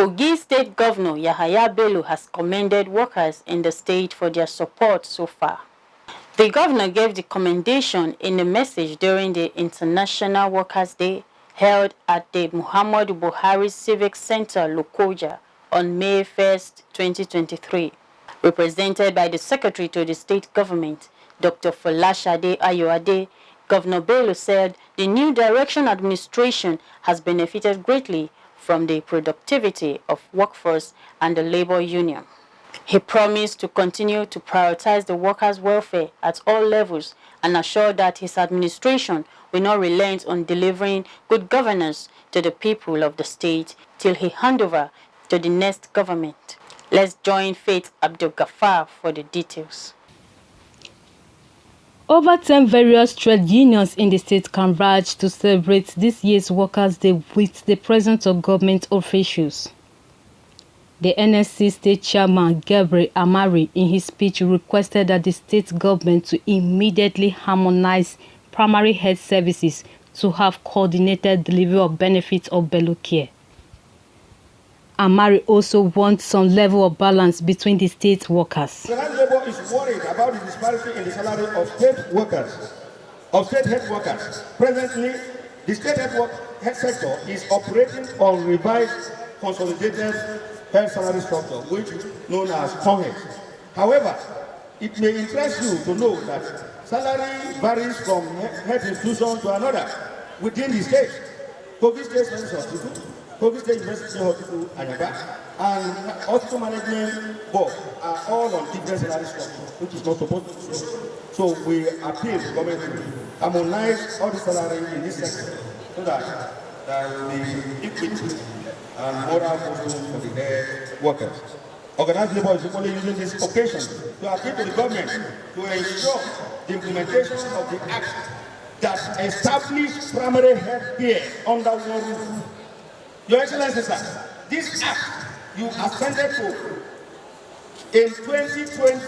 Kogi State Governor Yahaya Bello has commended workers in the state for their support so far. The governor gave the commendation in a message during the International Workers' Day held at the Muhammadu Buhari Civic Centre, Lokoja, on May 1, 2023. Represented by the Secretary to the State Government, Dr. Folashade Ayoade, Governor Bello said the new direction administration has benefited greatly from the productivity of workforce and the labor union. He promised to continue to prioritize the workers' welfare at all levels and assured that his administration will not relent on delivering good governance to the people of the state till he hand over to the next government. Let's join Faith Abdul-Ghaffar for the details. Over 10 various trade unions in the state converged to celebrate this year's Workers' Day with the presence of government officials. The NSC State Chairman Gabriel Amari in his speech requested that the state government to immediately harmonize primary health services to have coordinated delivery of benefits of Bello care. Amari also wants some level of balance between the state workers. Federal Labour is worried about the disparity in the salary of state workers, of state health workers. Presently, the state health sector is operating on revised consolidated health salary structure, which is known as CONHED. However, it may interest you to know that salary varies from health institution to another within the state. Kogi State Hospital, Kogi State University Hospital, and Hospital Management Board are all on different salary structures, which is not supposed to be so. So we appeal to government to harmonize all the salary in this sector so that there will be equity and moral movement for the health workers. Organized labor is equally using this occasion to appeal to the government to ensure the implementation of the act that established primary health care under one roof. Your Excellency, sir, this act you ascended to in 2020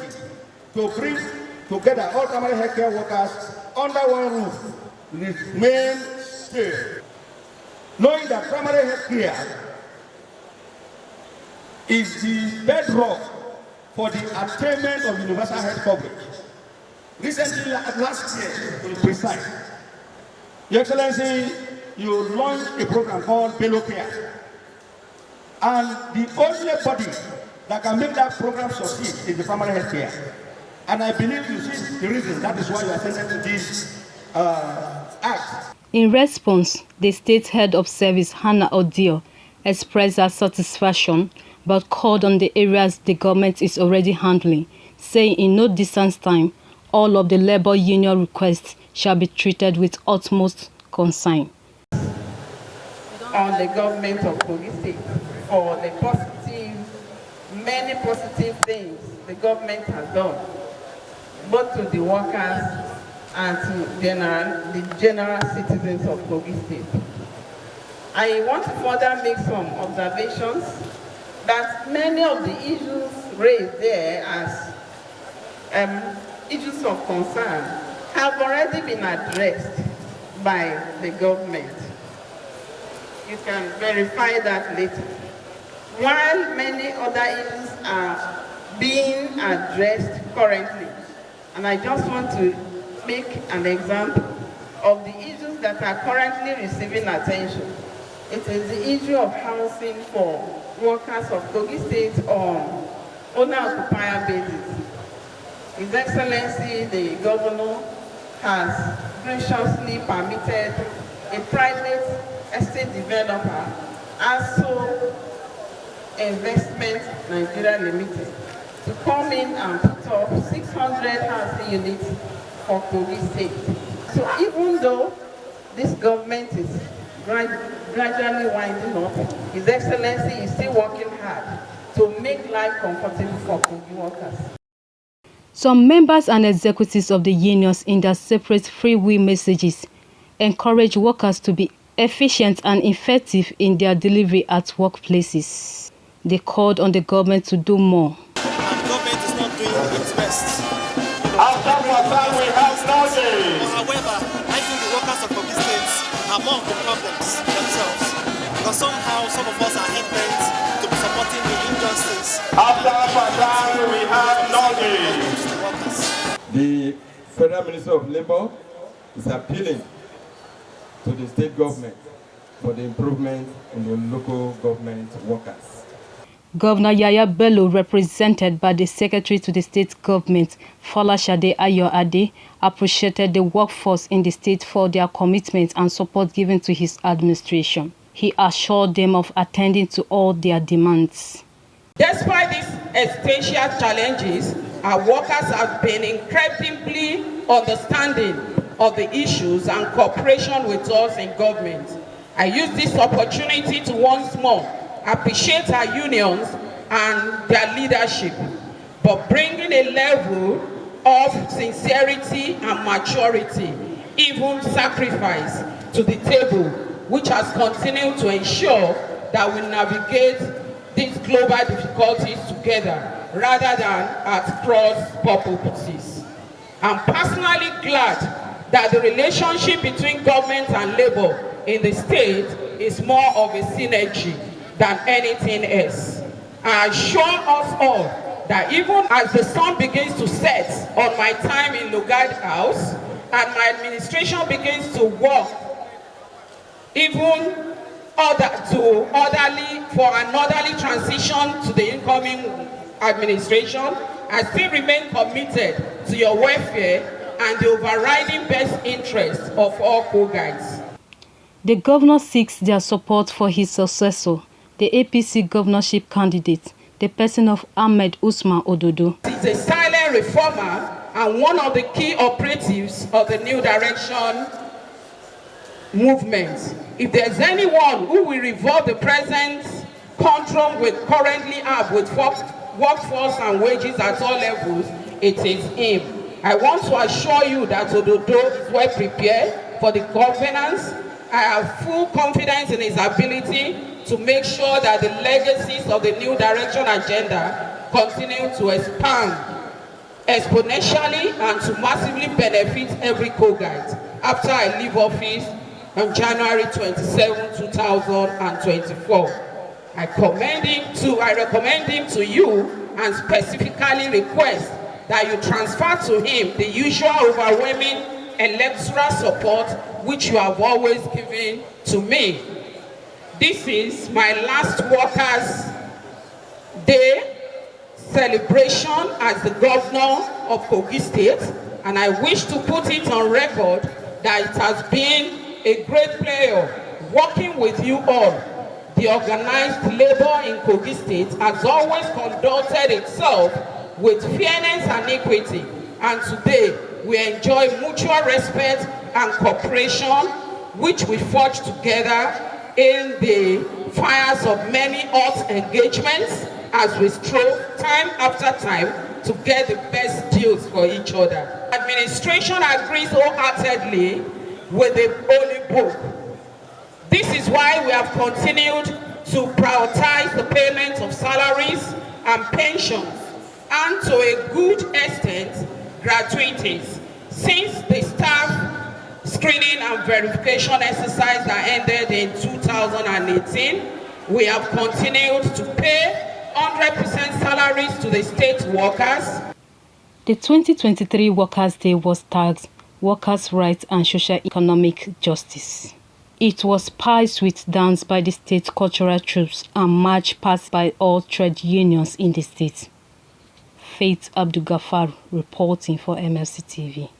to bring together all primary health care workers under one roof remains still. Knowing that primary health care is the bedrock for the attainment of universal health coverage. Recently, last year, to be precise, Your Excellency, you launched a program called Bello Care. And the only body that can make that program succeed is the primary health care. And I believe you see the reason, that is why you are sending to this act. In response, the state head of service, Hannah Odio, expressed her satisfaction but called on the areas the government is already handling, saying in no distant time, all of the labor union requests shall be treated with utmost concern. On the government of Kogi State for the many positive things the government has done, both to the workers and to the general citizens of Kogi State. I want to further make some observations that many of the issues raised there as issues of concern have already been addressed by the government. You can verify that later. While many other issues are being addressed currently, and I just want to make an example of the issues that are currently receiving attention. It is the issue of housing for workers of Kogi State on owner-occupier basis. His Excellency, the Governor, has graciously permitted a private estate developer, ASO Investment Nigeria Limited, to come in and put up 600 housing units for Kogi State. So even though this government is gradually winding up, His Excellency is still working hard to make life comfortable for Kogi workers. Some members and executives of the unions in their separate free-will messages encourage workers to be efficient and effective in their delivery at workplaces. They called on the government to do more. And the government is not doing its best. However, I think the workers of Kogi State are more of the problems themselves. Because somehow some of us are hell-bent to workers. After Fatai, we have Nodi. The Federal Minister of Labour is appealing to the state government for the improvement in the local government workers. Governor Yahaya Bello, represented by the Secretary to the State Government, Folashade Ayoade, appreciated the workforce in the state for their commitment and support given to his administration. He assured them of attending to all their demands. Despite these existential challenges, our workers have been incredibly understanding of the issues and cooperation with us in government. I use this opportunity to once more appreciate our unions and their leadership, but bringing a level of sincerity and maturity, even sacrifice, to the table, which has continued to ensure that we navigate these global difficulties together rather than at cross purposes. I'm personally glad that the relationship between government and labor in the state is more of a synergy than anything else. I assure us all that even as the sun begins to set on my time in Lokoja House and my administration begins to work even for an orderly transition to the incoming administration, I still remain committed to your welfare and the overriding best interest of all Kogites. The governor seeks their support for his successor, the APC governorship candidate, the person of Ahmed Usman Ododo. He's a silent reformer and one of the key operatives of the New Direction movement. If there's anyone who will revolve the present conundrum we currently have with workforce and wages at all levels, it is him. I want to assure you that Ododo is well prepared for the governance. I have full confidence in his ability to make sure that the legacies of the New Direction agenda continue to expand exponentially and to massively benefit every Kogite after I leave office on January 27, 2024. I recommend him to you and specifically request that you transfer to him the usual overwhelming electoral support which you have always given to me. This is my last Workers' Day celebration as the governor of Kogi State, and I wish to put it on record that it has been a great pleasure working with you all. The organized labor in Kogi State has always conducted itself with fairness and equity, and today we enjoy mutual respect and cooperation which we forge together in the fires of many hot engagements as we strove time after time to get the best deals for each other. Administration agrees wholeheartedly with the Holy Book. This is why we have continued to prioritize the payment of salaries and pensions, and to a good extent, gratuities, since the staff screening and verification exercise that ended in 2018, we have continued to pay 100% salaries to the state workers. The 2023 Workers' Day was tagged Workers' Rights and Social Economic Justice. It was paced with dance by the state cultural troops and march past by all trade unions in the state. Faith Abdul Ghaffar reporting for MLC TV.